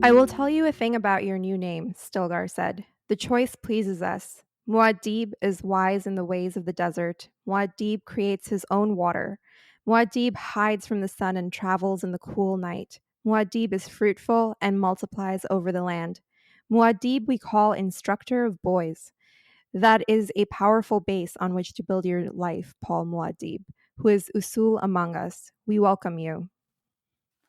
I will tell you a thing about your new name, Stilgar said. The choice pleases us. Muad'Dib is wise in the ways of the desert. Muad'Dib creates his own water. Muad'Dib hides from the sun and travels in the cool night. Muad'Dib is fruitful and multiplies over the land. Muad'Dib we call instructor of boys. That is a powerful base on which to build your life, Paul Muad'Dib, who is Usul among us. We welcome you.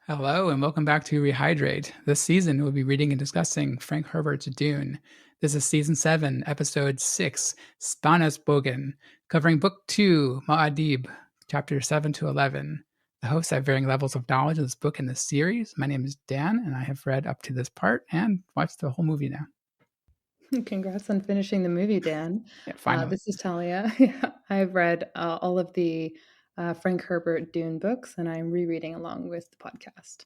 Hello, and welcome back to Rehydrate. This season, we'll be reading and discussing Frank Herbert's Dune. This is Season 7, Episode 6, Spannungsbogen, covering Book 2, Muad'Dib, Chapters 7 to 11. The hosts have varying levels of knowledge of this book and this series. My name is Dan, and I have read up to this part and watched the whole movie now. Congrats on finishing the movie, Dan. Yeah, finally. This is Talia. Yeah, I've read all of the Frank Herbert Dune books, and I'm rereading along with the podcast.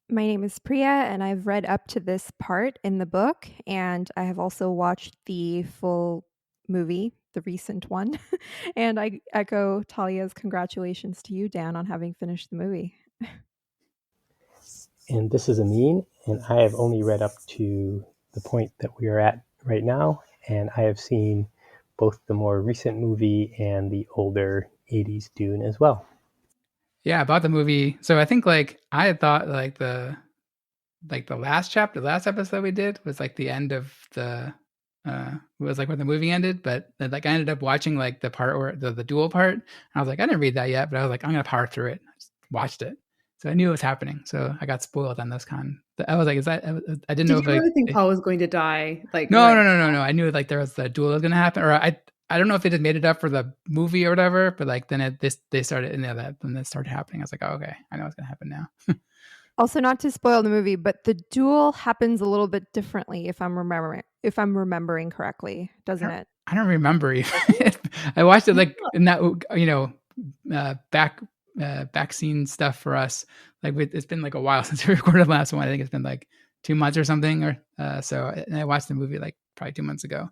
My name is Priya, and I've read up to this part in the book, and I have also watched the full movie, the recent one. And I echo Talia's congratulations to you, Dan, on having finished the movie. And this is Amin, and I have only read up to the point that we are at right now, and I have seen both the more recent movie and the older 80s Dune as well. Yeah, about the movie. So I think I had thought the last episode we did was the end of the was when the movie ended, but I ended up watching the part where the duel part, and I was I didn't read that yet, but I was I'm gonna power through it. I just watched it, so I knew it was happening. So I got spoiled on this con. I was is that I didn't know if you really think Paul was going to die? No. I knew there was the duel was gonna happen, or I don't know if it had made it up for the movie or whatever, but then they started when it started happening. I was oh, okay, I know what's gonna happen now. Also, not to spoil the movie, but the duel happens a little bit differently if I'm remembering correctly, doesn't it? I don't remember even. I watched it in that back scene stuff for us. It's been a while since we recorded the last one. I think it's been 2 months or something, or so. And I watched the movie probably 2 months ago.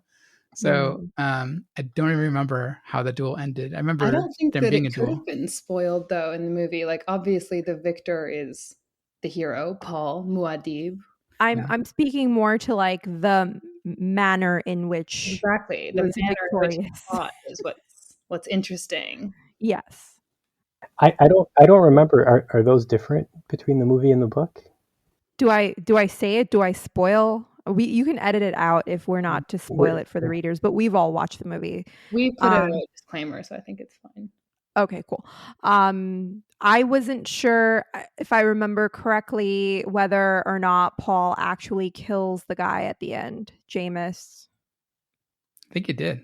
So I don't even remember how the duel ended. I remember I don't think there that being it a could duel. have been spoiled though in the movie. Obviously the victor is the hero, Paul Muad'Dib. I'm speaking more to the manner in which exactly the manner in which he fought is what's interesting. Yes. I don't remember. Are those different between the movie and the book? Do I say it? Do I spoil? You can edit it out if we're not to spoil it for the readers, but we've all watched the movie. We put a disclaimer, so I think it's fine. Okay, cool. I wasn't sure if I remember correctly whether or not Paul actually kills the guy at the end, Jameis. I think he did.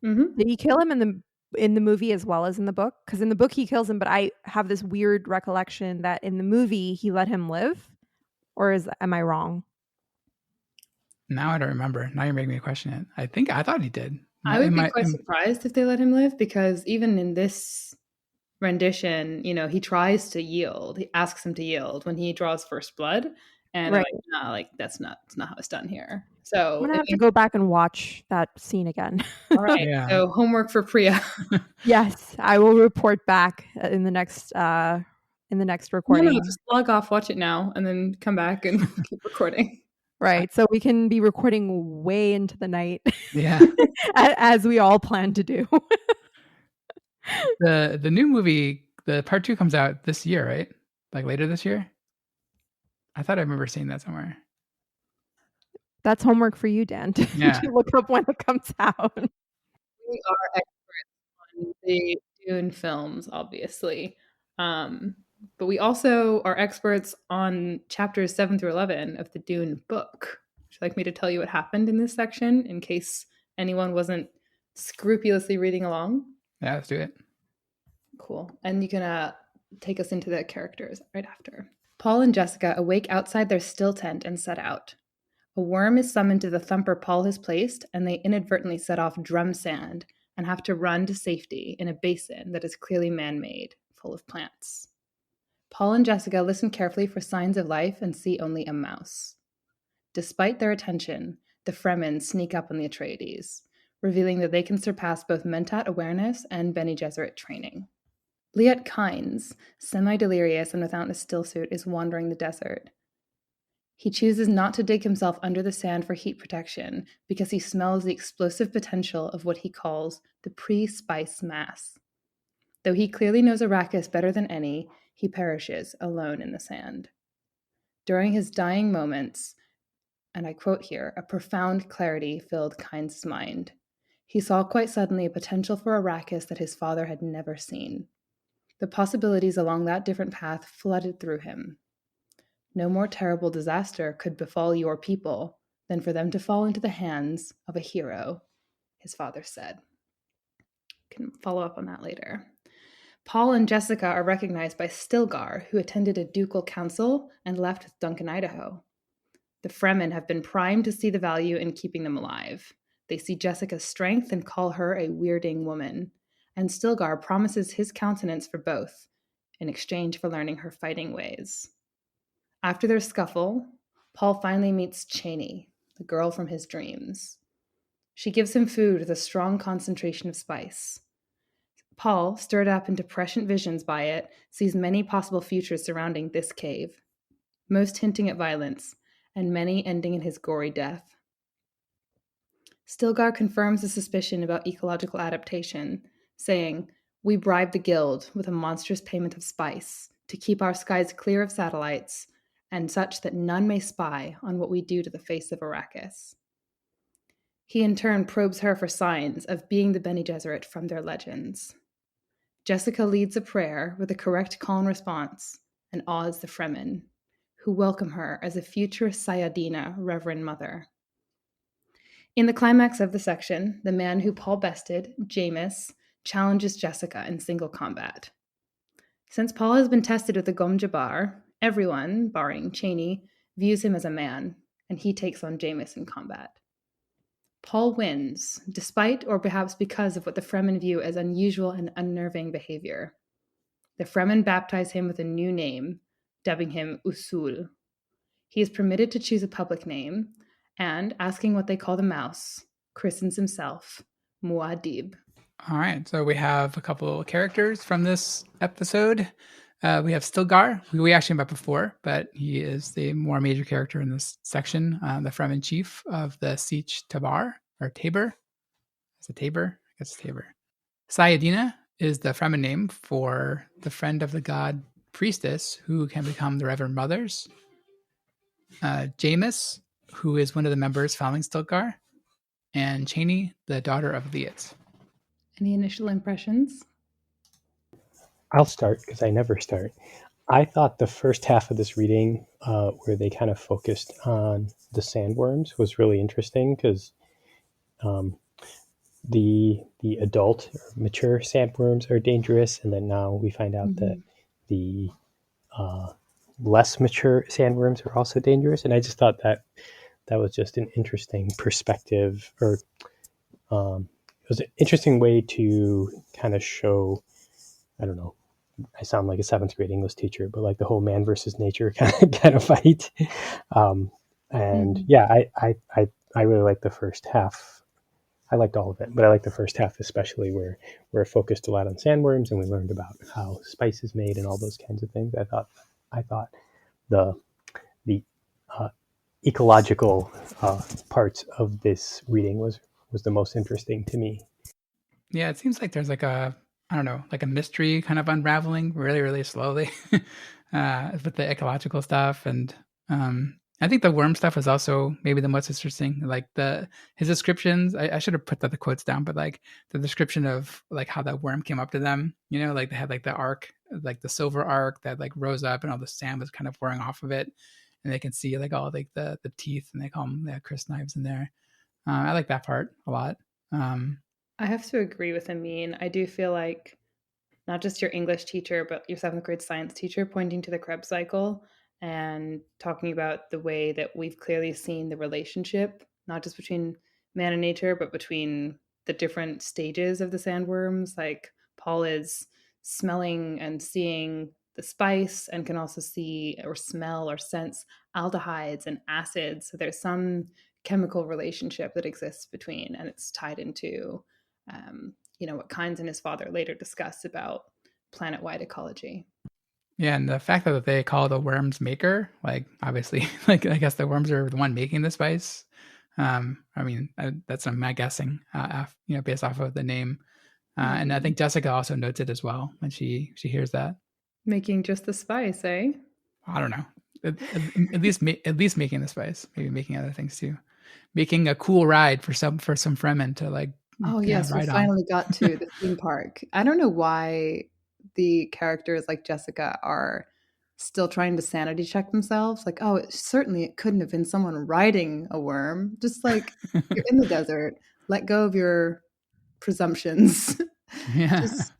Mm-hmm. Did he kill him in the movie as well as in the book? Because in the book he kills him, but I have this weird recollection that in the movie he let him live. Or am I wrong? Now I don't remember. Now you're making me question it. I thought he did. I would be quite surprised if they let him live, because even in this rendition, he tries to yield. He asks him to yield when he draws first blood, and right. That's not how it's done here. So I'm gonna have to go back and watch that scene again. All right. Yeah. So homework for Priya. Yes, I will report back in the next recording. No, just log off, watch it now, and then come back and keep recording. Right, so we can be recording way into the night. Yeah. As we all plan to do. The new movie, the part 2 comes out this year, right? Later this year? I thought I remember seeing that somewhere. That's homework for you, Dan, to look up when it comes out. We are experts on the Dune films, obviously. But we also are experts on chapters 7 through 11 of the Dune book. Would you like me to tell you what happened in this section in case anyone wasn't scrupulously reading along? Yeah, let's do it. Cool. And you can take us into the characters right after. Paul and Jessica awake outside their still tent and set out. A worm is summoned to the thumper Paul has placed, and they inadvertently set off drum sand and have to run to safety in a basin that is clearly man-made, full of plants. Paul and Jessica listen carefully for signs of life and see only a mouse. Despite their attention, the Fremen sneak up on the Atreides, revealing that they can surpass both Mentat awareness and Bene Gesserit training. Liet Kynes, semi-delirious and without a stillsuit, is wandering the desert. He chooses not to dig himself under the sand for heat protection because he smells the explosive potential of what he calls the pre-spice mass. Though he clearly knows Arrakis better than any, he perishes alone in the sand. During his dying moments, and I quote here, a profound clarity filled Kynes' mind. He saw quite suddenly a potential for Arrakis that his father had never seen. The possibilities along that different path flooded through him. No more terrible disaster could befall your people than for them to fall into the hands of a hero, his father said. Can follow up on that later. Paul and Jessica are recognized by Stilgar, who attended a ducal council and left with Duncan, Idaho. The Fremen have been primed to see the value in keeping them alive. They see Jessica's strength and call her a weirding woman, and Stilgar promises his countenance for both in exchange for learning her fighting ways. After their scuffle, Paul finally meets Cheney, the girl from his dreams. She gives him food with a strong concentration of spice. Paul, stirred up into prescient visions by it, sees many possible futures surrounding this cave, most hinting at violence, and many ending in his gory death. Stilgar confirms the suspicion about ecological adaptation, saying, "We bribe the guild with a monstrous payment of spice to keep our skies clear of satellites, and such that none may spy on what we do to the face of Arrakis." He in turn probes her for signs of being the Bene Gesserit from their legends. Jessica leads a prayer with a correct call and response and awes the Fremen, who welcome her as a future Sayadina Reverend Mother. In the climax of the section, the man who Paul bested, Jameis, challenges Jessica in single combat. Since Paul has been tested with the Gom Jabbar, everyone, barring Cheney, views him as a man, and he takes on Jameis in combat. Paul wins, despite or perhaps because of what the Fremen view as unusual and unnerving behavior. The Fremen baptize him with a new name, dubbing him Usul. He is permitted to choose a public name, and, asking what they call the mouse, christens himself Muad'Dib. All right, so we have a couple characters from this episode. We have Stilgar, who we actually met before, but he is the more major character in this section, the Fremen chief of the Siege Tabar, or Tabor. Is it Tabor? I guess it's Tabor. Sayadina is the Fremen name for the friend of the god priestess who can become the Reverend Mothers. Jameis, who is one of the members following Stilgar, and Cheney, the daughter of Liet. Any initial impressions? I'll start because I never start. I thought the first half of this reading, where they kind of focused on the sandworms, was really interesting because the adult or mature sandworms are dangerous, and then now we find out that the less mature sandworms are also dangerous. And I just thought that was just an interesting perspective, or it was an interesting way to kind of show, I don't know, I sound like a seventh grade English teacher, but like the whole man versus nature kind of fight. Yeah, I really liked the first half. I liked all of it, but I liked the first half especially, where it focused a lot on sandworms and we learned about how spice is made and all those kinds of things. I thought the ecological parts of this reading was the most interesting to me. Yeah, it seems like there's like a, I don't know, like a mystery kind of unraveling really, really slowly with the ecological stuff. And I think the worm stuff is also maybe the most interesting. Like his descriptions, I should have put the quotes down, but like the description of like how that worm came up to them, like they had like the arc, like the silver arc that like rose up and all the sand was kind of pouring off of it. And they can see like all like the teeth, and they call them the crisp knives in there. I like that part a lot. I have to agree with Amin. I do feel like not just your English teacher, but your seventh grade science teacher pointing to the Krebs cycle and talking about the way that we've clearly seen the relationship, not just between man and nature, but between the different stages of the sandworms. Like Paul is smelling and seeing the spice and can also see or smell or sense aldehydes and acids. So there's some chemical relationship that exists between, and it's tied into what Kynes and his father later discuss about planet-wide ecology. Yeah, and the fact that they call the worms maker, like obviously, like I guess the worms are the one making the spice. I mean, that's my guessing, based off of the name. And I think Jessica also notes it as well when she hears that. Making just the spice, eh? I don't know. At least making the spice, maybe making other things too. Making a cool ride for some Fremen to like Oh, yes, we ride on. finally got to the theme park. I don't know why the characters like Jessica are still trying to sanity check themselves. Like, oh, it couldn't have been someone riding a worm. Just like you're in the desert, let go of your presumptions. Yeah. Just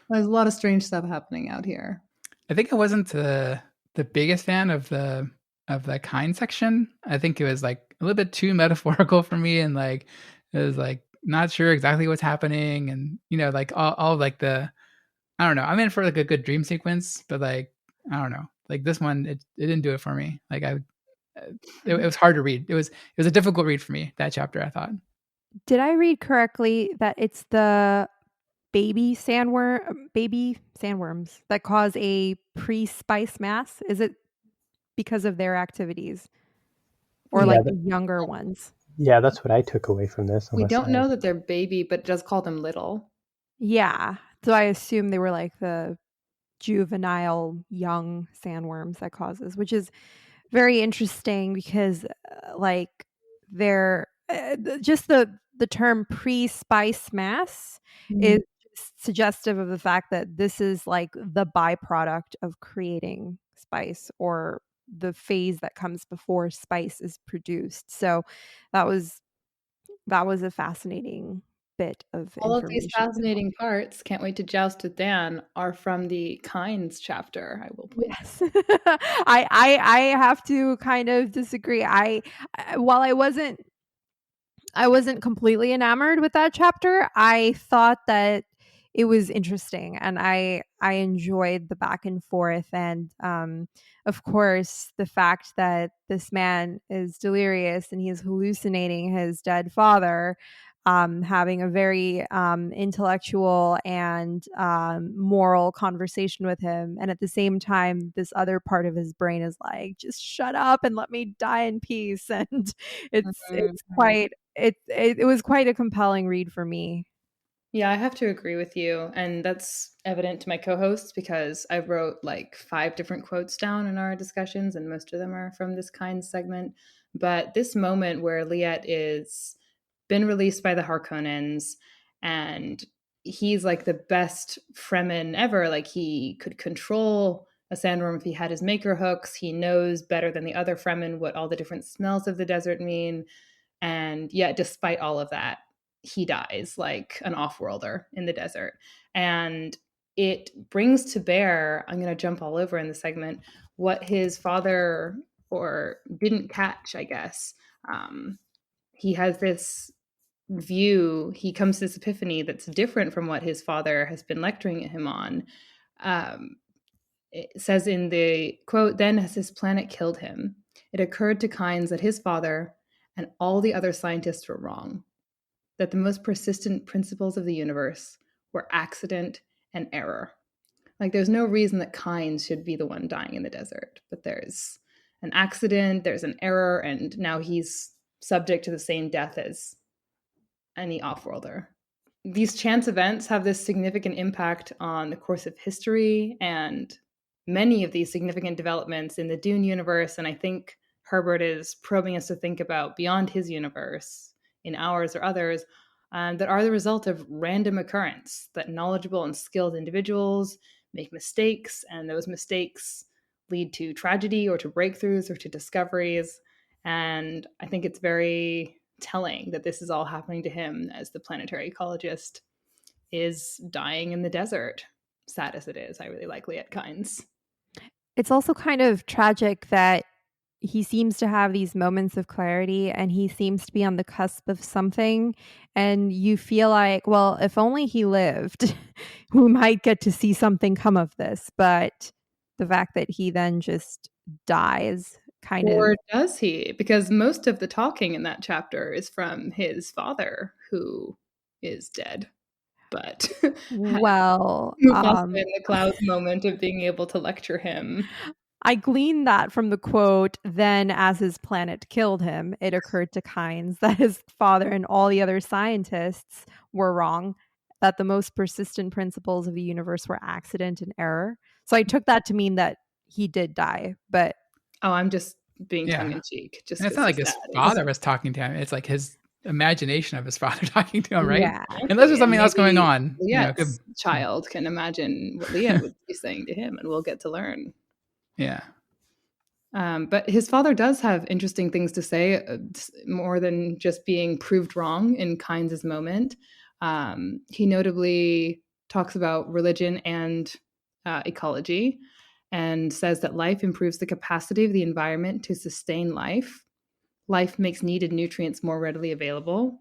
there's a lot of strange stuff happening out here. I think I wasn't the biggest fan of the kind section. I think it was like a little bit too metaphorical for me, and like it was like not sure exactly what's happening, and like all like the I don't know. I'm in for like a good dream sequence, but like I don't know. Like this one, it didn't do it for me. Like it was hard to read. It was a difficult read for me, that chapter, I thought. Did I read correctly that it's the baby sandworms that cause a pre-spice mass? Is it because of their activities or Yeah, like the younger ones? yeah, that's what I took away from this. We Unless don't I, know that they're baby, but just call them little. Yeah. So I assume they were like the juvenile young sandworms that causes, which is very interesting because like they're just the term pre-spice mass is suggestive of the fact that this is like the byproduct of creating spice, or the phase that comes before spice is produced. So that was a fascinating bit of All of these information. fascinating parts, can't wait to joust with Dan, are from the Kynes chapter, I will point. Yes. I have to kind of disagree. While I wasn't completely enamored with that chapter, I thought that it was interesting, and I enjoyed the back and forth, and of course the fact that this man is delirious and he is hallucinating his dead father, having a very intellectual and moral conversation with him, and at the same time this other part of his brain is like, just shut up and let me die in peace. And it's Mhm. quite it was quite a compelling read for me. Yeah, I have to agree with you. And that's evident to my co hosts because I wrote like 5 different quotes down in our discussions, and most of them are from this kind segment. But this moment where Liet is been released by the Harkonnens, and he's like the best Fremen ever. Like he could control a sandworm if he had his maker hooks. He knows better than the other Fremen what all the different smells of the desert mean. And yet, despite all of that, he dies like an off-worlder in the desert. And it brings to bear, I'm going to jump all over in the segment, what his father or didn't catch, I guess. He has this view, he comes to this epiphany that's different from what his father has been lecturing him on. Um, it says in the quote, then as his planet killed him, it occurred to Kynes that his father and all the other scientists were wrong, that the most persistent principles of the universe were accident and error. Like there's no reason that Kynes should be the one dying in the desert, but there's an accident, there's an error, and now he's subject to the same death as any off-worlder. These chance events have this significant impact on the course of history and many of these significant developments in the Dune universe. And I think Herbert is probing us to think about beyond his universe, in ours or others, that are the result of random occurrence, that knowledgeable and skilled individuals make mistakes, and those mistakes lead to tragedy or to breakthroughs or to discoveries. And I think it's very telling that this is all happening to him as the planetary ecologist is dying in the desert. Sad as it is, I really like Liet Kynes. It's also kind of tragic that he seems to have these moments of clarity and he seems to be on the cusp of something, and you feel like, well, if only he lived, we might get to see something come of this. But the fact that he then just dies kind of. Or does he? Because most of the talking in that chapter is from his father, who is dead. but Well, Mufasa in the clouds moment of being able to lecture him. I gleaned that from the quote, then as his planet killed him, it occurred to Kynes that his father and all the other scientists were wrong, that the most persistent principles of the universe were accident and error. So I took that to mean that he did die, but Oh, I'm just being Yeah. tongue in cheek, just And it's because not like his his dad father is. was talking to him. It's like his imagination of his father talking to him, right? yeah. Unless there's And something else going maybe on. Liet's child can imagine what Liet would be saying to him, and we'll get to learn. Yeah. But his father does have interesting things to say, more than just being proved wrong in Kynes' moment. He notably talks about religion and ecology and says that life improves the capacity of the environment to sustain life. Life makes needed nutrients more readily available.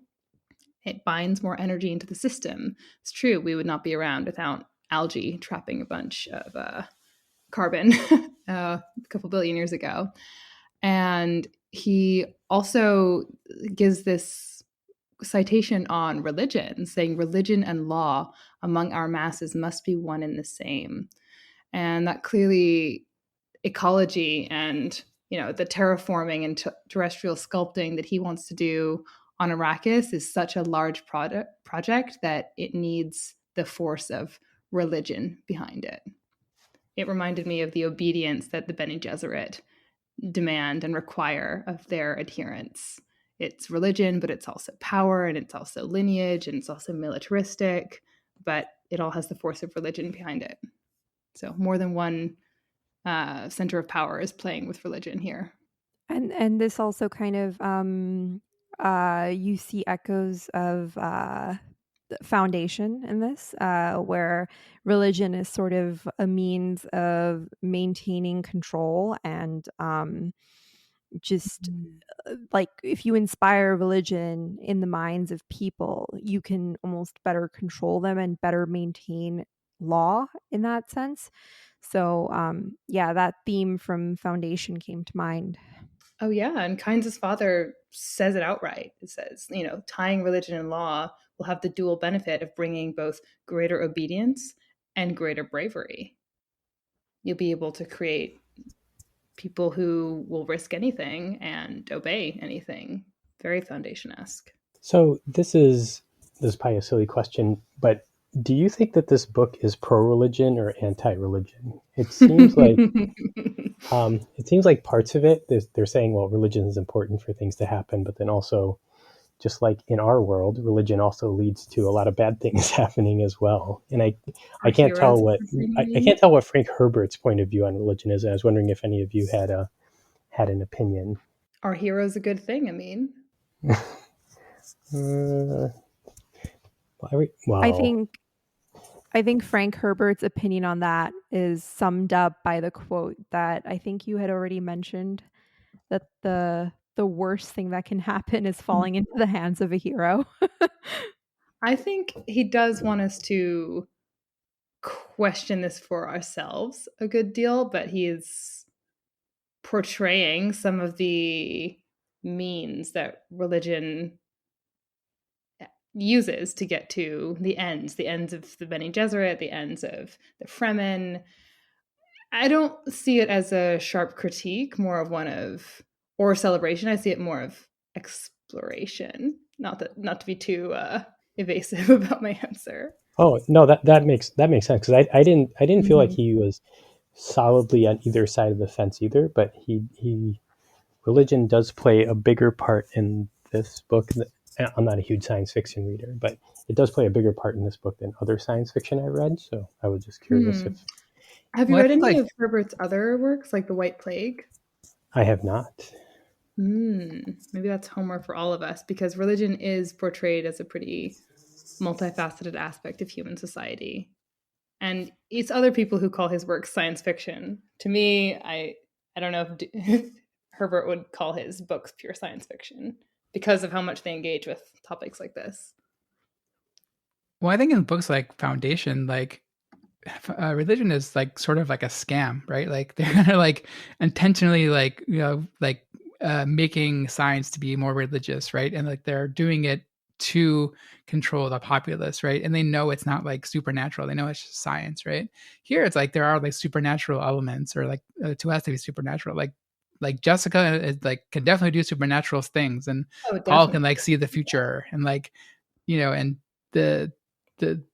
It binds more energy into the system. It's true, we would not be around without algae trapping a bunch of carbon a couple billion years ago. And he also gives this citation on religion, saying religion and law among our masses must be one and the same. And that clearly ecology and the terraforming and terrestrial sculpting that he wants to do on Arrakis is such a large project that it needs the force of religion behind it. It reminded me of the obedience that the Bene Gesserit demand and require of their adherents. It's religion, but it's also power, and it's also lineage, and it's also militaristic, but it all has the force of religion behind it. So more than one center of power is playing with religion here. And this also kind of you see echoes of foundation in this, where religion is sort of a means of maintaining control and just like if you inspire religion in the minds of people, you can almost better control them and better maintain law in that sense. So yeah, that theme from Foundation came to mind. Oh yeah, and Kynes' father says it outright. It says, tying religion and law will have the dual benefit of bringing both greater obedience and greater bravery. You'll be able to create people who will risk anything and obey anything. Very Foundation-esque. So this is probably a silly question, but do you think that this book is pro-religion or anti-religion? It seems like parts of it they're saying, well, religion is important for things to happen, but then also, just like in our world, religion also leads to a lot of bad things happening as well. And I can't tell what I can't tell what Frank Herbert's point of view on religion is. And I was wondering if any of you had an opinion. Are heroes a good thing, Amin? Well, I think Frank Herbert's opinion on that is summed up by the quote that I think you had already mentioned, that the worst thing that can happen is falling into the hands of a hero. I think he does want us to question this for ourselves a good deal, but he is portraying some of the means that religion uses to get to the ends of the Bene Gesserit, the ends of the Fremen. I don't see it as a sharp critique, more of one of or celebration. I see it more of exploration. Not to be too evasive about my answer. Oh no, that makes sense, because I didn't feel like he was solidly on either side of the fence either, but he religion does play a bigger part in this book. I'm not a huge science fiction reader, but it does play a bigger part in this book than other science fiction I've read. So I was just curious if Have you Well, I read think any like of Herbert's other works, like The White Plague? I have not. Maybe that's homework for all of us, because religion is portrayed as a pretty multifaceted aspect of human society. And it's other people who call his work science fiction. To me, I don't know if Herbert would call his books pure science fiction because of how much they engage with topics like this. Well, I think in books like Foundation, like religion is like sort of like a scam, right? Like they're kind of like intentionally like making science to be more religious, right? And like they're doing it to control the populace, right? And they know it's not like supernatural. They know it's just science, right? Here it's like there are like supernatural elements, or like to us to be supernatural. Like Jessica is like can definitely do supernatural things, and Oh, Paul can definitely. like see the future, and like and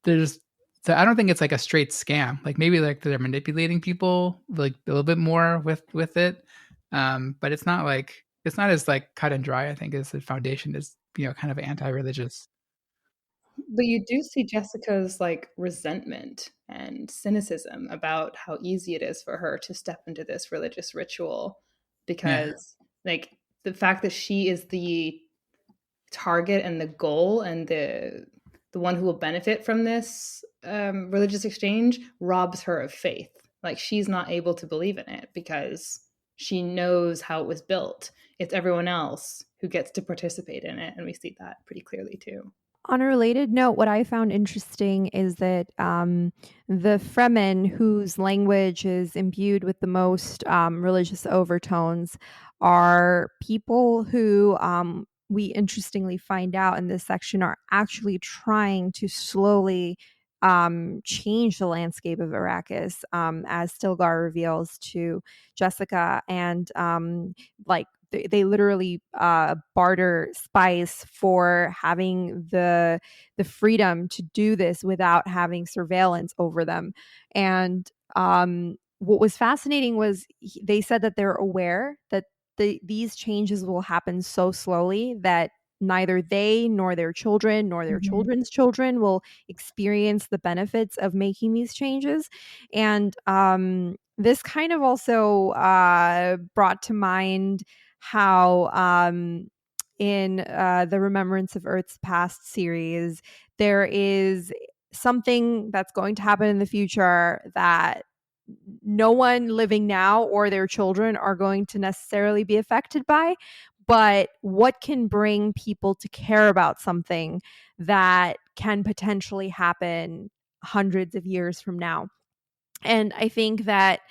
there's so I don't think it's like a straight scam. Like maybe like they're manipulating people like a little bit more with it, but it's not as like cut and dry. I think as the foundation is kind of anti-religious. But you do see Jessica's like resentment and cynicism about how easy it is for her to step into this religious ritual Yeah, because like the fact that she is the target and the goal and the one who will benefit from this religious exchange robs her of faith. Like she's not able to believe in it because she knows how it was built. It's everyone else who gets to participate in it, and we see that pretty clearly too. On a related note, what I found interesting is that the Fremen, whose language is imbued with the most religious overtones, are people who we interestingly find out in this section are actually trying to slowly change the landscape of Arrakis, as Stilgar reveals to Jessica, and like they literally barter spice for having the freedom to do this without having surveillance over them. And what was fascinating was they said that they're aware that these changes will happen so slowly that neither they nor their children nor their Mhm. children's children will experience the benefits of making these changes. And this kind of also brought to mind how in the Remembrance of Earth's Past series, there is something that's going to happen in the future that no one living now or their children are going to necessarily be affected by. But what can bring people to care about something that can potentially happen hundreds of years from now? And I think that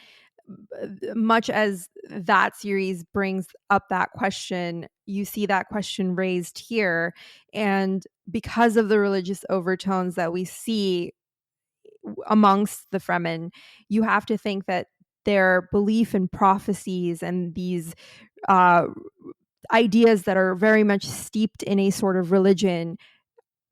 much as that series brings up that question, you see that question raised here. And because of the religious overtones that we see amongst the Fremen, you have to think that their belief in prophecies and these uh, ideas that are very much steeped in a sort of religion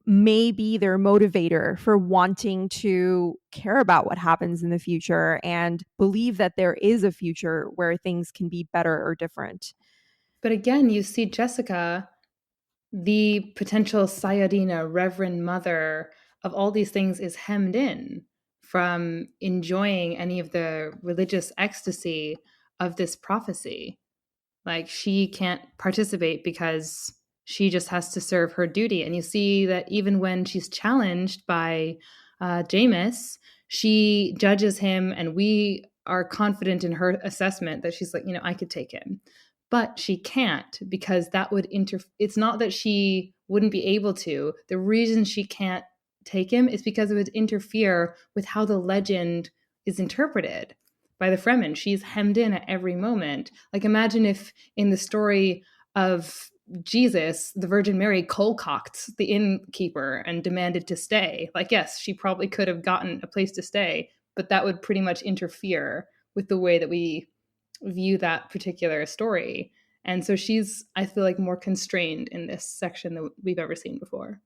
may be their motivator for wanting to care about what happens in the future and believe that there is a future where things can be better or different. But again, you see Jessica, the potential Sayadina, Reverend Mother of all these things, is hemmed in from enjoying any of the religious ecstasy of this prophecy. Like she can't participate because she just has to serve her duty. And you see that even when she's challenged by Jameis, she judges him, and we are confident in her assessment that she's like, I could take him. But she can't because that would it's not that she wouldn't be able to. The reason she can't take him is because it would interfere with how the legend is interpreted by the Fremen. She's hemmed in at every moment. Like imagine if in the story of Jesus, the Virgin Mary cold-cocked the innkeeper and demanded to stay. Like, yes, she probably could have gotten a place to stay, but that would pretty much interfere with the way that we view that particular story. And so she's, I feel like, more constrained in this section than we've ever seen before.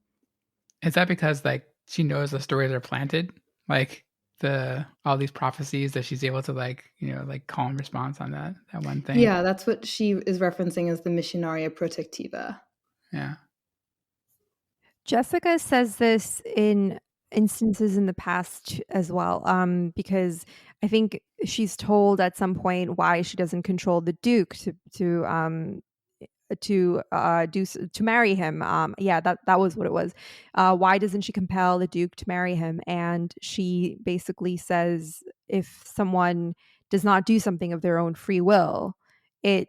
is that because like she knows the stories are planted, like the all these prophecies, that she's able to like like call and response on that one thing? Yeah, that's what she is referencing as the Missionaria Protectiva. Yeah. Jessica says this in instances in the past as well, because I think she's told at some point why she doesn't control the Duke to marry him. Yeah, that was what it was. Why doesn't she compel the Duke to marry him? And she basically says if someone does not do something of their own free will, it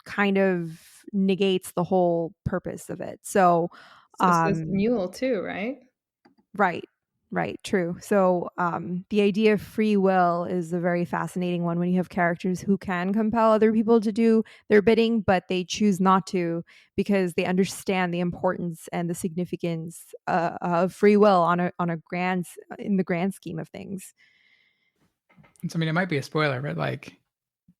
kind of negates the whole purpose of it. So So says the um mule too, right? right. Right, true. So the idea of free will is a very fascinating one when you have characters who can compel other people to do their bidding, but they choose not to because they understand the importance and the significance of free will in the grand scheme of things. So, I mean, it might be a spoiler, but like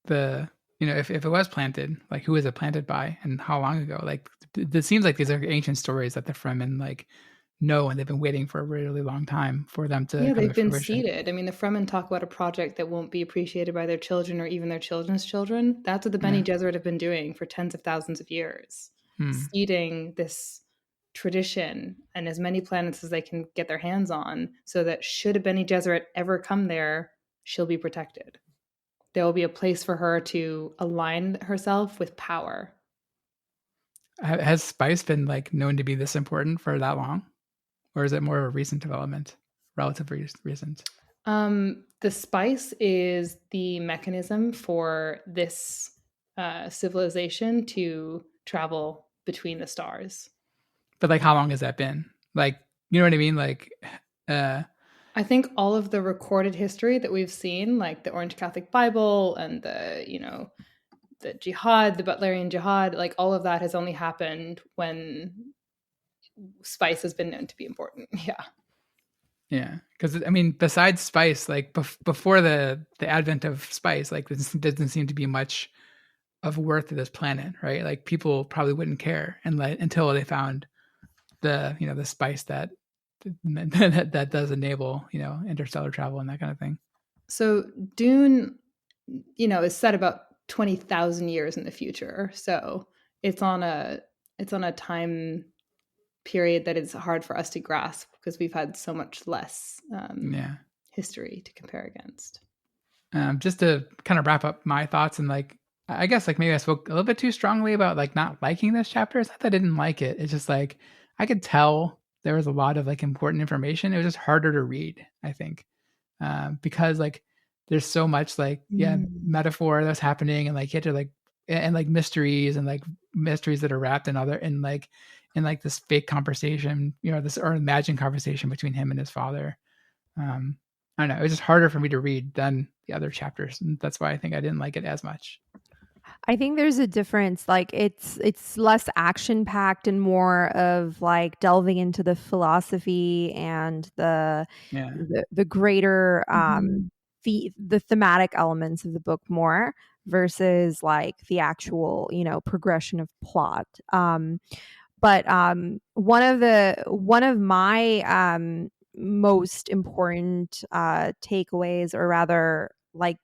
if it was planted, like who was it planted by and how long ago? Like it seems like these are ancient stories that the Fremen like know, and they've been waiting for a really long time for them to Yeah, come they've to been fruition. seeded. I mean, the Fremen talk about a project that won't be appreciated by their children or even their children's children. That's what the Bene Yeah. Gesserit have been doing for tens of thousands of years, Hmm. seeding this tradition and as many planets as they can get their hands on, so that should a Bene Gesserit ever come there, she'll be protected. There will be a place for her to align herself with power. Has spice been like known to be this important for that long, or is it more of a recent development, relatively recent? The spice is the mechanism for this civilization to travel between the stars. But like, how long has that been? Like, you know what I mean? Like, uh, I think all of the recorded history that we've seen, like the Orange Catholic Bible and the jihad, the Butlerian jihad, like all of that has only happened when spice has been known to be important. Yeah. yeah, because I mean, besides spice, like before the advent of spice, like this doesn't seem to be much of worth to this planet, right? Like people probably wouldn't care until they found the spice that does enable interstellar travel and that kind of thing. So Dune, is set about 20,000 years in the future. So it's on a time period that is hard for us to grasp because we've had so much less Yeah. history to compare against. Just to kind of wrap up my thoughts, and like I guess like maybe I spoke a little bit too strongly about like not liking this chapter. It's not that I didn't like it. It's just like I could tell there was a lot of like important information. It was just harder to read, I think, because like there's so much like metaphor that's happening, and like you had to like and like mysteries that are wrapped in this fake conversation, this or imagined conversation between him and his father. um I don't know, it was just harder for me to read than the other chapters, and that's why I think I didn't like it as much. I think there's a difference. Like it's less action packed and more of like delving into the philosophy and Yeah. the greater Mhm. the thematic elements of the book more versus like the actual progression of plot. But one of my most important takeaways, or rather like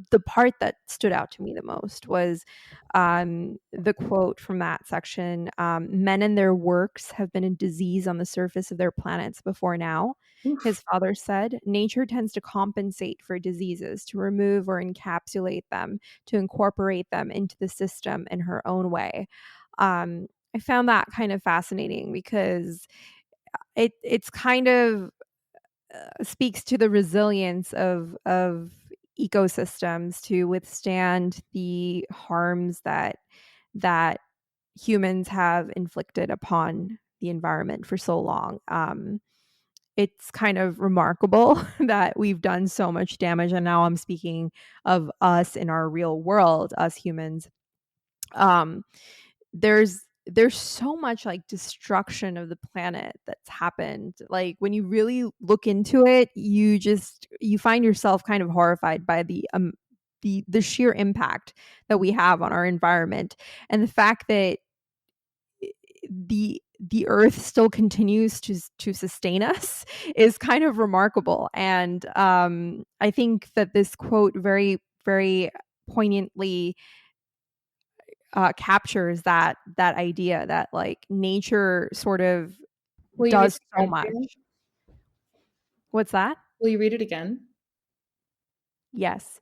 the part that stood out to me the most was the quote from that section. Men and their works have been a disease on the surface of their planets before now. His Oof. father said, nature tends to compensate for diseases, to remove or encapsulate them, to incorporate them into the system in her own way. I found that kind of fascinating because it's kind of speaks to the resilience of ecosystems to withstand the harms that humans have inflicted upon the environment for so long. It's kind of remarkable that we've done so much damage, and now I'm speaking of us in our real world, us humans. Um, there's so much like destruction of the planet that's happened. Like when you really look into it, you find yourself kind of horrified by the sheer impact that we have on our environment, and the fact that the earth still continues to sustain us is kind of remarkable. And I think that this quote very, very poignantly captures that idea that like nature sort of Will you read does it so again, much. Karen? What's that? Will you read it again? Yes.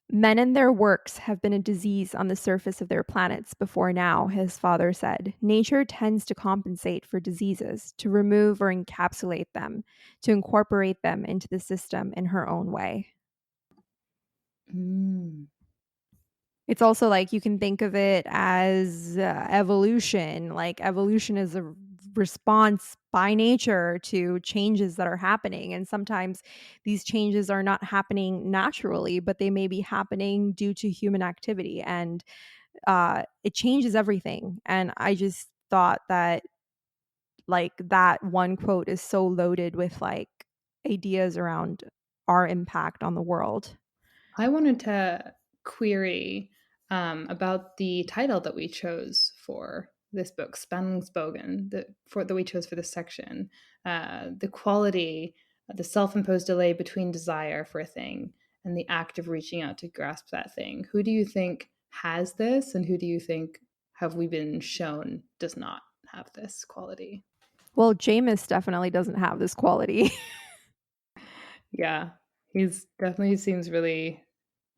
Men and their works have been a disease on the surface of their planets before now, his father said. Nature tends to compensate for diseases, to remove or encapsulate them, to incorporate them into the system in her own way. Mm. It's also like you can think of it as evolution. Like evolution is a response by nature to changes that are happening. And sometimes these changes are not happening naturally, but they may be happening due to human activity. And it changes everything. And I just thought that like that one quote is so loaded with like ideas around our impact on the world. I wanted to query about the title that we chose for this book, Spannungsbogen, that we chose for this section. The quality, the self-imposed delay between desire for a thing and the act of reaching out to grasp that thing. Who do you think has this, and who do you think have we been shown does not have this quality? Well, Jameis definitely doesn't have this quality. Yeah, he's definitely seems really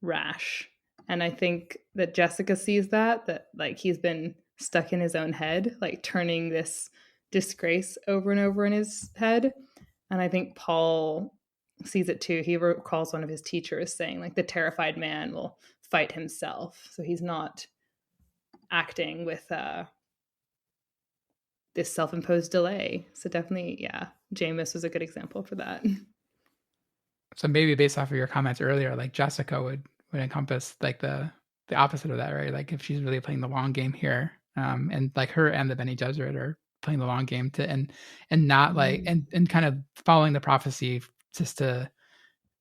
rash. And I think that Jessica sees that like he's been stuck in his own head, like turning this disgrace over and over in his head. And I think Paul sees it too. He recalls one of his teachers saying, like, the terrified man will fight himself. So he's not acting with this self imposed delay. So definitely, yeah, Jameis was a good example for that. So maybe based off of your comments earlier, like Jessica would encompass like the opposite of that, right? Like if she's really playing the long game here, and like her and the Bene Gesserit are playing the long game to and not like and kind of following the prophecy just to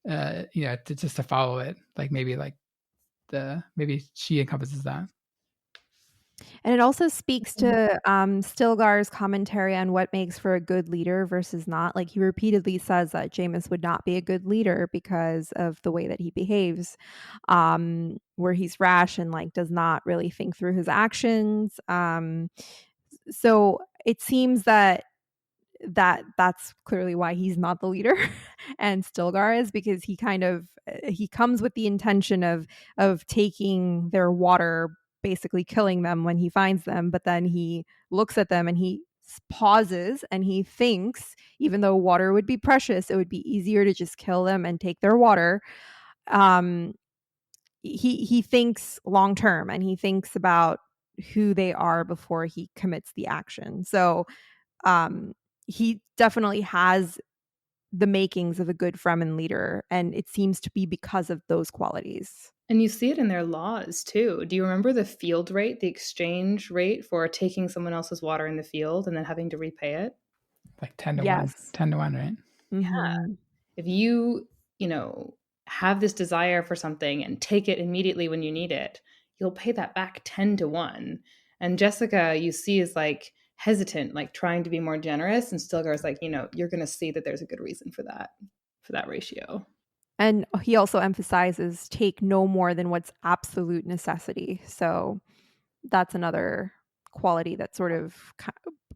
just to follow it. Like maybe maybe she encompasses that. And it also speaks to Stilgar's commentary on what makes for a good leader versus not. Like he repeatedly says that Jameis would not be a good leader because of the way that he behaves, where he's rash and like does not really think through his actions. So it seems that that's clearly why he's not the leader and Stilgar is, because he kind of he comes with the intention of taking their water, basically killing them when he finds them, but then he looks at them and he pauses and he thinks, even though water would be precious, it would be easier to just kill them and take their water. um he thinks long term and he thinks about who they are before he commits the action. So um, he definitely has the makings of a good Fremen leader, and it seems to be because of those qualities. And you see it in their laws too. Do you remember the field rate, the exchange rate for taking someone else's water in the field and then having to repay it? Like 10 to 1. Yes. 10 to 1, right? Mm-hmm. If you know, have this desire for something and take it immediately when you need it, you'll pay that back 10 to 1. And Jessica, you see, is like hesitant, like trying to be more generous. And Stilgar's like, you're going to see that there's a good reason for that ratio. And he also emphasizes take no more than what's absolute necessity. So that's another quality that sort of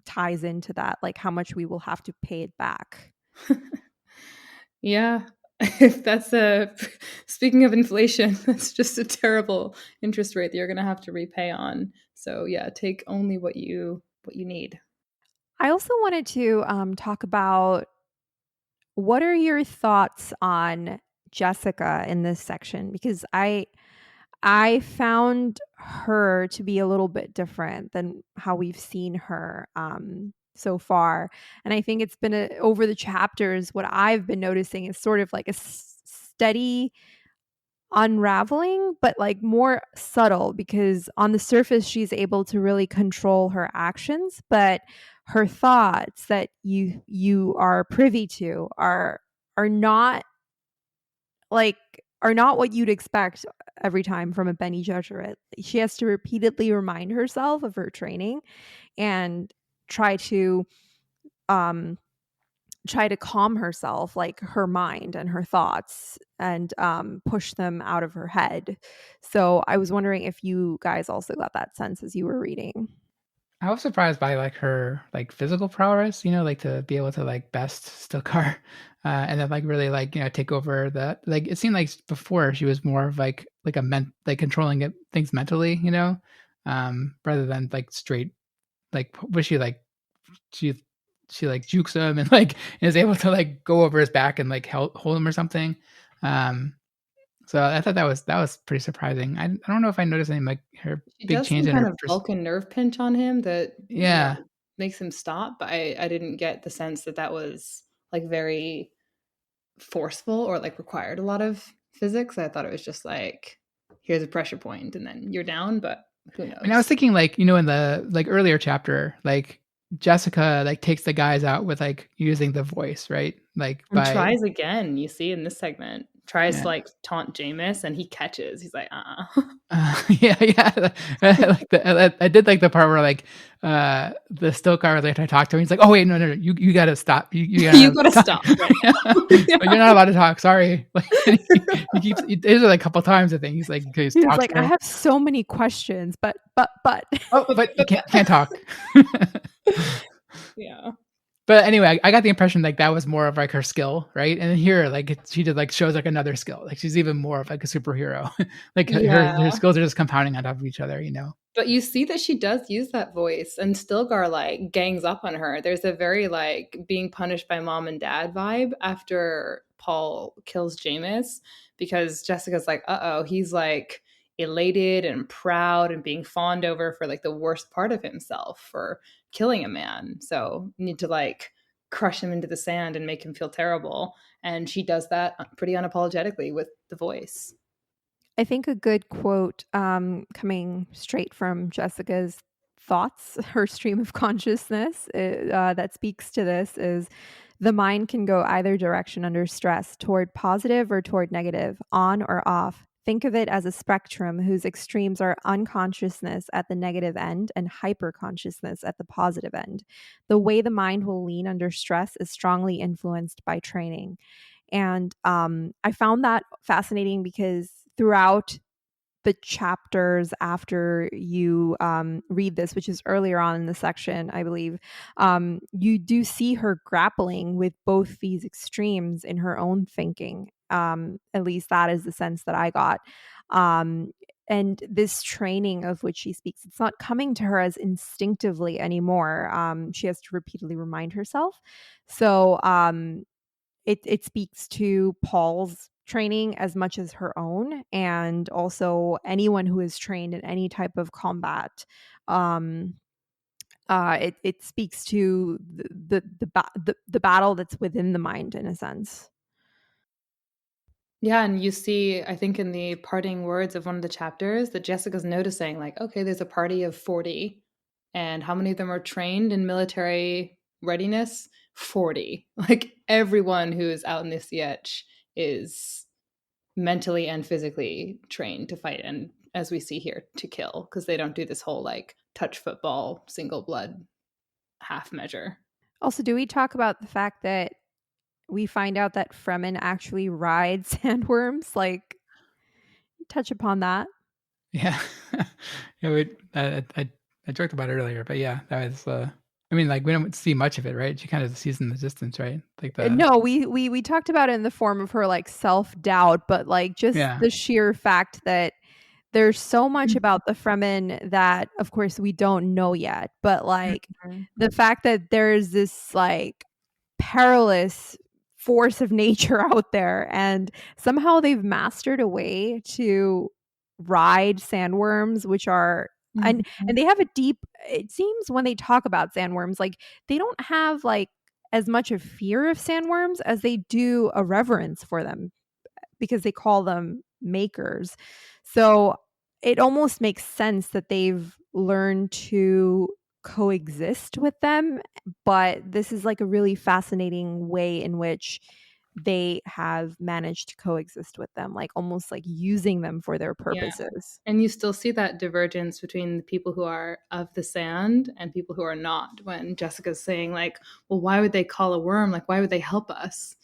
ties into that, like how much we will have to pay it back. Yeah. If that's speaking of inflation, that's just a terrible interest rate that you're going to have to repay on. So yeah, take only what you need. I also wanted to talk about, what are your thoughts on Jessica in this section? Because I found her to be a little bit different than how we've seen her so far. And I think it's been over the chapters, what I've been noticing is sort of like a steady unraveling, but like more subtle, because on the surface, she's able to really control her actions, but her thoughts that you are privy to are not like are not what you'd expect every time from a Bene Gesserit. She has to repeatedly remind herself of her training and try to um calm herself, like her mind and her thoughts, and push them out of her head. So I was wondering if you guys also got that sense as you were reading. I was surprised by like her like physical prowess, like to be able to like best Stilgar, and then like really like take over that. Like it seemed like before she was more of like like controlling things mentally, rather than like straight like was she she like jukes him and like is able to like go over his back and like hold him or something. Um, so I thought that was pretty surprising. I don't know if I noticed any like her She big does change some in kind her. of Vulcan nerve pinch on him that Yeah. makes him stop, but I didn't get the sense that that was like very forceful or like required a lot of physics. I thought it was just like, here's a pressure point and then you're down, but who knows? I mean, I was thinking like, in the like earlier chapter, like Jessica like takes the guys out with like using the voice, right? Like And by tries again, you see in this segment, tries yeah. to like taunt Jameis and he catches. He's like, Yeah, yeah. I did like the part where like the still car like I talked to him. He's like, "Oh wait, no, you gotta stop. You you gotta gotta stop. stop right now. Like, you're not allowed to talk. Sorry." Like he keeps he does it like a couple times. I think he's like he He was talks like, to I her. have so many questions, but. Oh, but you can't talk. Yeah. But anyway, I got the impression like that was more of like her skill, right? And here, like she did like shows like another skill. Like she's even more of like a superhero. Like Yeah. her skills are just compounding on top of each other, you know. But you see that she does use that voice, and Stilgar like gangs up on her. There's a very like being punished by mom and dad vibe after Paul kills Jameis, because Jessica's like, oh, he's like elated and proud and being fawned over for like the worst part of himself for killing a man. So you need to like crush him into the sand and make him feel terrible. And she does that pretty unapologetically with the voice. I think a good quote coming straight from Jessica's thoughts, her stream of consciousness that speaks to this is the mind can go either direction under stress, toward positive or toward negative, on or off. Think of it as a spectrum whose extremes are unconsciousness at the negative end and hyperconsciousness at the positive end. The way the mind will lean under stress is strongly influenced by training. And I found that fascinating because throughout the chapters after you read this, which is earlier on in the section, I believe, you do see her grappling with both these extremes in her own thinking. At least that is the sense that I got. And this training of which she speaks, it's not coming to her as instinctively anymore. She has to repeatedly remind herself. So it speaks to Paul's training as much as her own, and also anyone who is trained in any type of combat. It speaks to the battle that's within the mind in a sense. Yeah, and you see, I think in the parting words of one of the chapters that Jessica's noticing, like, okay, there's a party of 40, and how many of them are trained in military readiness? 40. Like, everyone who is out in the sietch is mentally and physically trained to fight, and as we see here, to kill, because they don't do this whole, like, touch football, single blood half measure. Also, do we talk about the fact that we find out that Fremen actually ride sandworms? Like, touch upon that. Yeah. Yeah, I joked about it earlier, but yeah, that was I mean, like we don't see much of it, right? She kind of sees in the distance, right? Like No, we talked about it in the form of her like self-doubt, but like just yeah. the sheer fact that there's so much about the Fremen that of course we don't know yet, but like the fact that there's this like perilous force of nature out there, and somehow they've mastered a way to ride sandworms, which are and they have a deep, it seems when they talk about sandworms, like they don't have like as much of fear of sandworms as they do a reverence for them, because they call them makers. So it almost makes sense that they've learned to coexist with them. But this is like a really fascinating way in which they have managed to coexist with them, like almost like using them for their purposes. And you still see that divergence between the people who are of the sand and people who are not. When Jessica's saying, like, well, why would they call a worm? Like, why would they help us?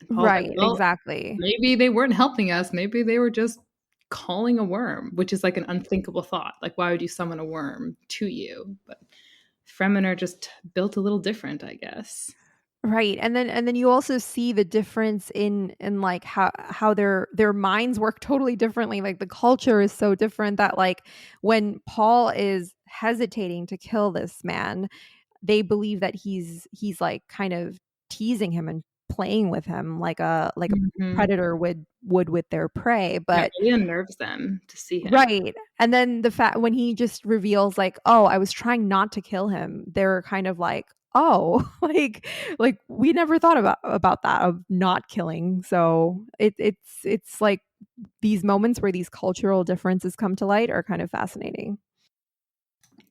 And Paul's like, Right, well, exactly. maybe they weren't helping us. Maybe they were just calling a worm, which is like an unthinkable thought. Like, why would you summon a worm to you? But Fremen are just built a little different, I guess. Right. And then you also see the difference in like how their minds work totally differently. Like the culture is so different that like when Paul is hesitating to kill this man, they believe that he's like kind of teasing him and playing with him like a Mhm. predator would with their prey. Yeah, But it really unnerves them to see him. right. And then the fact when he just reveals like, "Oh, I was trying not to kill him." They're kind of like, "Oh, like we never thought about that of not killing." So it's like these moments where these cultural differences come to light are kind of fascinating.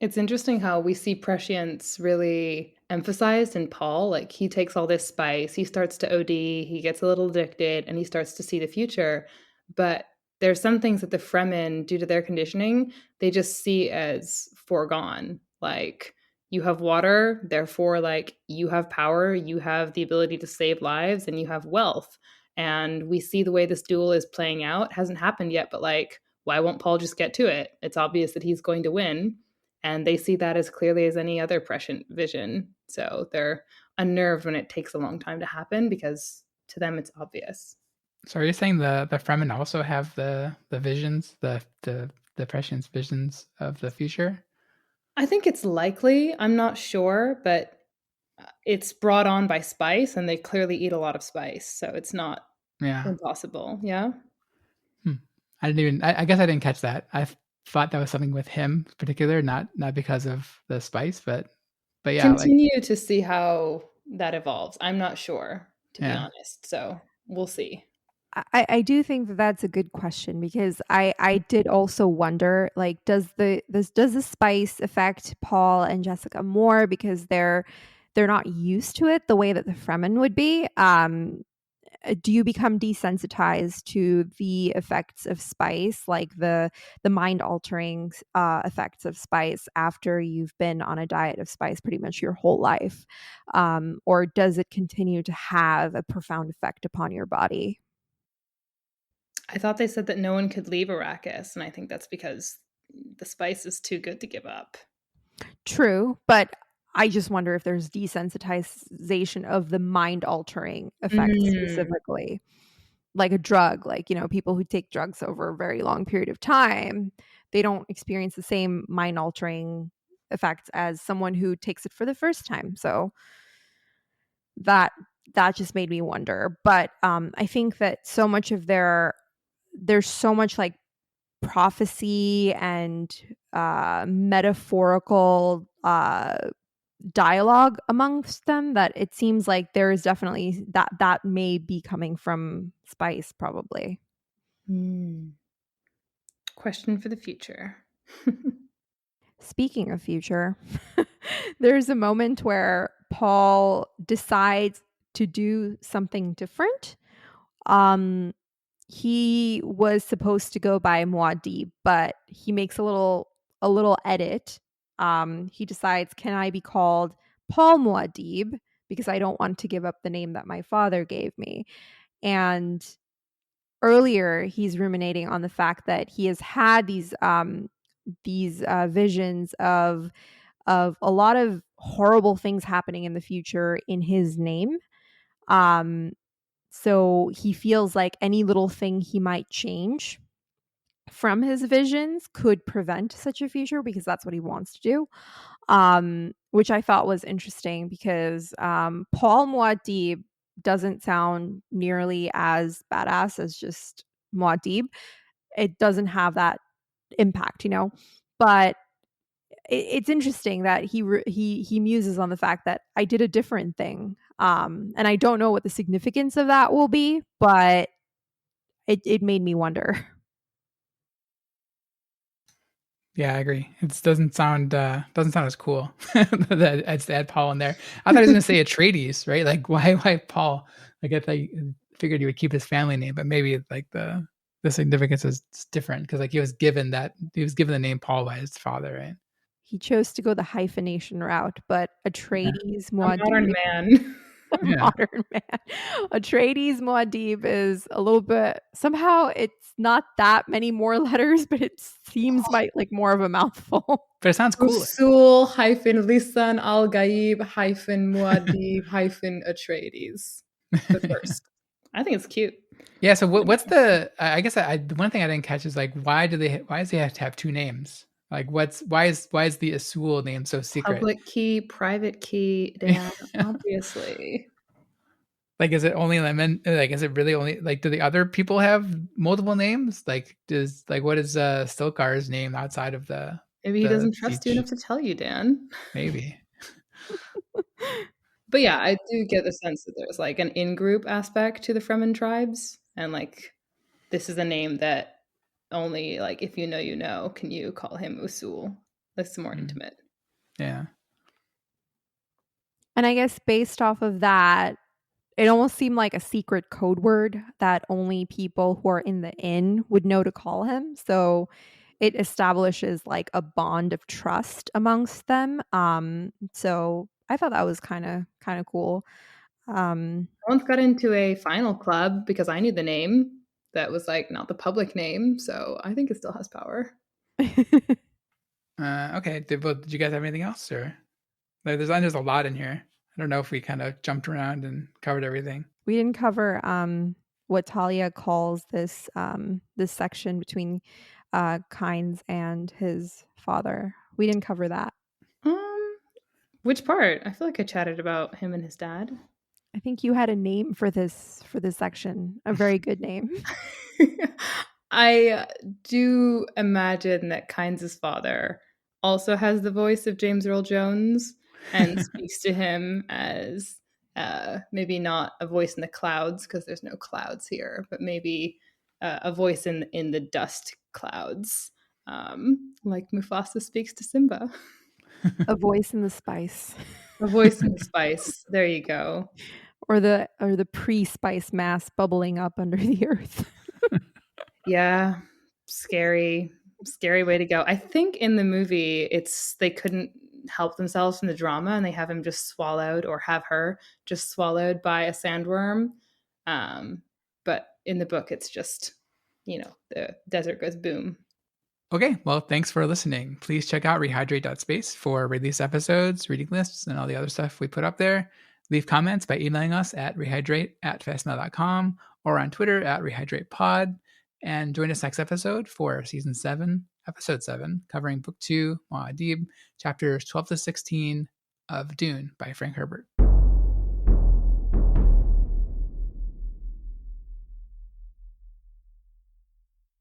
It's interesting how we see prescience really emphasized in Paul. Like he takes all this spice, he starts to OD, he gets a little addicted, and he starts to see the future. But there's some things that the Fremen, due to their conditioning, they just see as foregone. Like you have water, therefore, like you have power, you have the ability to save lives, and you have wealth. And we see the way this duel is playing out. It hasn't happened yet, but like, why won't Paul just get to it? It's obvious that he's going to win, and they see that as clearly as any other prescient vision. So they're unnerved when it takes a long time to happen because to them it's obvious. So are you saying the Fremen also have the visions, the prescience visions of the future? I think it's likely. I'm not sure, but it's brought on by spice, and they clearly eat a lot of spice, so it's not Yeah. impossible. Yeah. Hmm. I didn't even. I guess I didn't catch that. I thought that was something with him in particular, not because of the spice, but yeah, like Continue to see how that evolves. I'm not sure, to be yeah. honest. So we'll see. I do think that that's a good question because I did also wonder like does the spice affect Paul and Jessica more because they're not used to it the way that the Fremen would be. Do you become desensitized to the effects of spice, like the mind altering effects of spice, after you've been on a diet of spice pretty much your whole life, or does it continue to have a profound effect upon your body? I thought they said that no one could leave Arrakis, and I think that's because the spice is too good to give up. True, but I just wonder if there's desensitization of the mind altering effects Mm. specifically, like a drug, like, people who take drugs over a very long period of time, they don't experience the same mind altering effects as someone who takes it for the first time. So that that just made me wonder. But I think that so much of there's so much like prophecy and metaphorical dialogue amongst them that it seems like there is definitely that may be coming from spice probably. Mm. Question for the future. Speaking of future, there's a moment where Paul decides to do something different. um he was supposed to go by Muad'Dib, but he makes a little edit. He decides, can I be called Paul Muad'Dib, because I don't want to give up the name that my father gave me. And earlier, he's ruminating on the fact that he has had these visions of a lot of horrible things happening in the future in his name. Um, so he feels like any little thing he might change from his visions could prevent such a future because that's what he wants to do. Which I thought was interesting because Paul Muad'Dib doesn't sound nearly as badass as just Muad'Dib. It doesn't have that impact, but it's interesting that he muses on the fact that I did a different thing, and I don't know what the significance of that will be, but it made me wonder. Yeah, I agree. It doesn't sound as cool that as to add Paul in there. I thought he was gonna say Atreides, right? Like why Paul? Like I thought figured he would keep his family name, but maybe like the significance is different because like he was given the name Paul by his father, right? He chose to go the hyphenation route, but Yeah. Atreides A modern Muad'Dib, man. Yeah. modern man, Atreides Muad'Dib is a little bit, somehow it's not that many more letters, but it seems like more of a mouthful. But it sounds cooler. Rasul hyphen Lisan al Gaib hyphen Muad'Dib hyphen Atreides. The first. I think it's cute. Yeah, so what's the I guess the one thing I didn't catch is like why does he have to have two names? Like why is the Asul name so secret? Public key, private key, Dan, obviously. Like, is it only lemon? Like, is it really only like? Do the other people have multiple names? Like, what is Stilkar's name outside of Maybe he the doesn't trust you Siege? enough to tell you, Dan. Maybe. But yeah, I do get the sense that there's like an in-group aspect to the Fremen tribes, and like this is a name that only like if you know, can you call him Usul? That's more intimate. Yeah. And I guess based off of that, it almost seemed like a secret code word that only people who are in the inn would know to call him. So it establishes like a bond of trust amongst them. So I thought that was kind of cool. I once got into a final club because I knew the name that was like not the public name, so I think it still has power. Okay. Did you guys have anything else, or like, there's a lot in here. I don't know if we kind of jumped around and covered everything. We didn't cover what Talia calls this section between Kynes and his father. We didn't cover that. Which part? I feel like I chatted about him and his dad. I think you had a name for this section, a very good name. I do imagine that Kynes' father also has the voice of James Earl Jones and speaks to him as maybe not a voice in the clouds because there's no clouds here, but maybe a voice in the dust clouds, like Mufasa speaks to Simba. A voice in the spice. A voice in the spice. There you go. Or the pre-spice mass bubbling up under the earth. Yeah, scary way to go. I think in the movie it's they couldn't help themselves from the drama and they have him just swallowed or have her just swallowed by a sandworm. But in the book it's just, the desert goes boom. Okay, well, thanks for listening. Please check out rehydrate.space for release episodes, reading lists, and all the other stuff we put up there. Leave comments by emailing us at rehydrate@fastmail.com or on Twitter at rehydratepod. And join us next episode for season 7, episode 7, covering book 2, Muad'Dib, chapters 12 to 16 of Dune by Frank Herbert.